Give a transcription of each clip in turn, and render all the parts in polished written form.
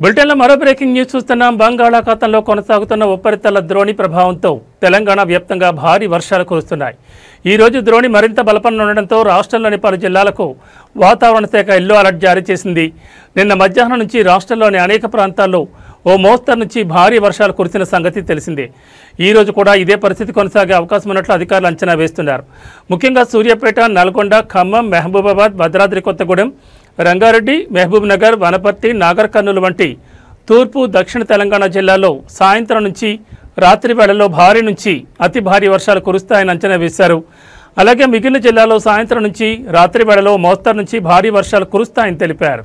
బులెటిన్లో మరో breaking news చూస్తున్నాం. బంగాళాఖాతంలో కొనసాగుతున్న ఉపరితల ద్రోణి ప్రభావంతో తెలంగాణ వ్యాప్తంగా భారీ వర్షాలు కురుస్తున్నాయి. ఈ రోజు ద్రోణి మరింత బలపడనుండడంతో రాష్ట్రంలోని పలు జిల్లాలకు వాతావరణ శాఖ ఎల్లో అలర్ట్ జారీ చేసింది. నిన్న మధ్యాహ్నం నుంచి రాష్ట్రంలోని అనేక ప్రాంతాల్లో ఓ మోస్తరు నుంచి భారీ వర్షాలు కురిసిన సంగతి తెలిసిందే. ఈ రోజు కూడా ఇదే పరిస్థితి కొనసాగే అవకాశం ఉన్నట్లు అధికారులు అంచనా వేస్తున్నారు. ముఖ్యంగా సూర్యాపేట, నల్గొండ, ఖమ్మం, మహబూబాబాద్, భద్రాద్రి కొత్తగూడెం, రంగారెడ్డి, మహబూబ్ నగర్, వనపర్తి, నాగర్ కర్నూలు వంటి తూర్పు, దక్షిణ తెలంగాణ జిల్లాల్లో సాయంత్రం నుంచి రాత్రి వేళల్లో భారీ నుంచి అతి భారీ వర్షాలు కురుస్తాయని అంచనా వేశారు. అలాగే మిగిలిన జిల్లాలో సాయంత్రం నుంచి రాత్రి వేళలో మోస్తరు నుంచి భారీ వర్షాలు కురుస్తాయని తెలిపారు.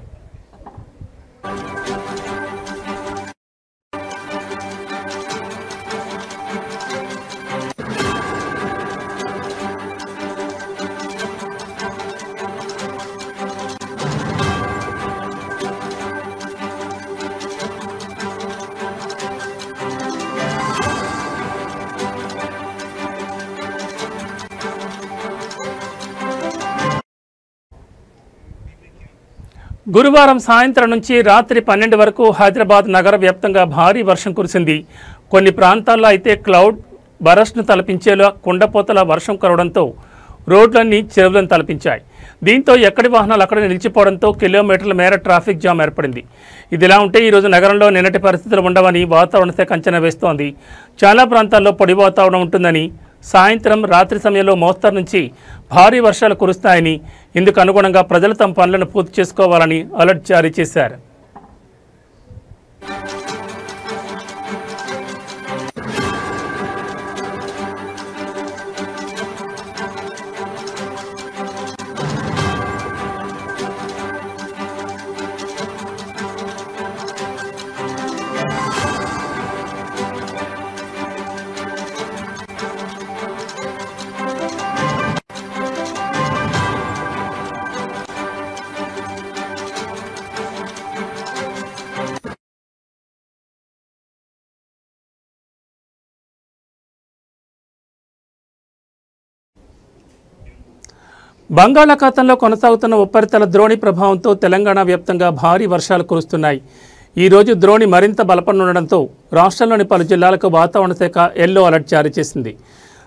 గురువారం సాయంత్రం నుంచి రాత్రి 12 వరకు హైదరాబాద్ నగర వ్యాప్తంగా భారీ వర్షం కురిసింది. కొన్ని ప్రాంతాల్లో అయితే క్లౌడ్ బరస్ట్ను తలపించేలా కుండపోతల వర్షం కురవడంతో రోడ్లన్నీ చెరువులను తలపించాయి. దీంతో ఎక్కడి వాహనాలు అక్కడ నిలిచిపోవడంతో కిలోమీటర్ల మేర ట్రాఫిక్ జామ్ ఏర్పడింది. ఇదిలా ఉంటే ఈరోజు నగరంలో నిన్నటి పరిస్థితులు ఉండవని వాతావరణ శాఖ అంచనా వేస్తోంది. చాలా ప్రాంతాల్లో పొడి వాతావరణం ఉంటుందని, సాయంత్రం రాత్రి సమయంలో మోస్తరు నుంచి భారీ వర్షాలు కురుస్తాయని, ఇందుకు అనుగుణంగా ప్రజలు తమ పనులను పూర్తి చేసుకోవాలని అలర్ట్ జారీ చేశారు. బంగాళాఖాతంలో కొనసాగుతున్న ఉపరితల ద్రోణి ప్రభావంతో తెలంగాణ వ్యాప్తంగా భారీ వర్షాలు కురుస్తున్నాయి. ఈ రోజు ద్రోణి మరింత బలపడనుండడంతో రాష్ట్రంలోని పలు జిల్లాలకు వాతావరణ శాఖ ఎల్లో అలర్ట్ జారీ చేసింది.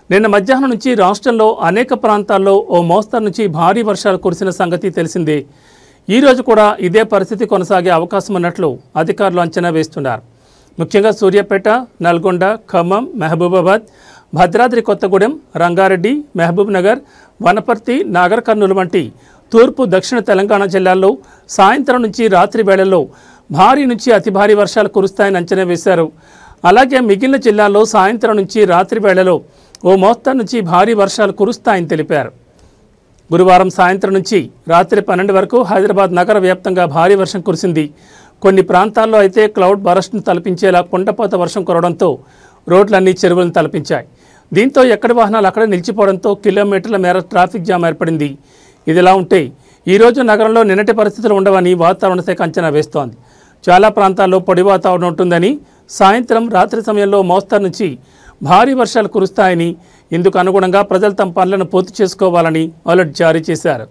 నిన్న మధ్యాహ్నం నుంచి రాష్ట్రంలో అనేక ప్రాంతాల్లో ఓ మోస్తరు నుంచి భారీ వర్షాలు కురిసిన సంగతి తెలిసిందే. ఈ రోజు కూడా ఇదే పరిస్థితి కొనసాగే అవకాశం ఉన్నట్లు అధికారులు అంచనా వేస్తున్నారు. ముఖ్యంగా సూర్యాపేట, నల్గొండ, ఖమ్మం, మహబూబాబాద్, భద్రాద్రి కొత్తగూడెం, రంగారెడ్డి, మహబూబ్ నగర్, వనపర్తి, నాగర్ కర్నూలు వంటి తూర్పు, దక్షిణ తెలంగాణ జిల్లాల్లో సాయంత్రం నుంచి రాత్రి వేళల్లో భారీ నుంచి అతి భారీ వర్షాలు కురుస్తాయని అంచనా వేశారు. అలాగే మిగిలిన జిల్లాల్లో సాయంత్రం నుంచి రాత్రి వేళలో ఓ మోస్తరు నుంచి భారీ వర్షాలు కురుస్తాయని తెలిపారు. గురువారం సాయంత్రం నుంచి రాత్రి 12 వరకు హైదరాబాద్ నగర వ్యాప్తంగా భారీ వర్షం కురిసింది. కొన్ని ప్రాంతాల్లో అయితే క్లౌడ్ బరస్ట్ను తలపించేలా కుండపోత వర్షం కురవడంతో రోడ్లన్నీ చెరువులను తలపించాయి. దీంతో ఎక్కడి వాహనాలు అక్కడ నిలిచిపోవడంతో కిలోమీటర్ల మేర ట్రాఫిక్ జామ్ ఏర్పడింది. ఇదిలా ఉంటే ఈరోజు నగరంలో నిన్నటి పరిస్థితులు ఉండవని వాతావరణ శాఖ అంచనా వేస్తోంది. చాలా ప్రాంతాల్లో పొడి వాతావరణం ఉంటుందని, సాయంత్రం రాత్రి సమయంలో మోస్తరు నుంచి భారీ వర్షాలు కురుస్తాయని, ఇందుకు అనుగుణంగా ప్రజలు తమ పనులను పూర్తి చేసుకోవాలని అలర్ట్ జారీ చేశారు.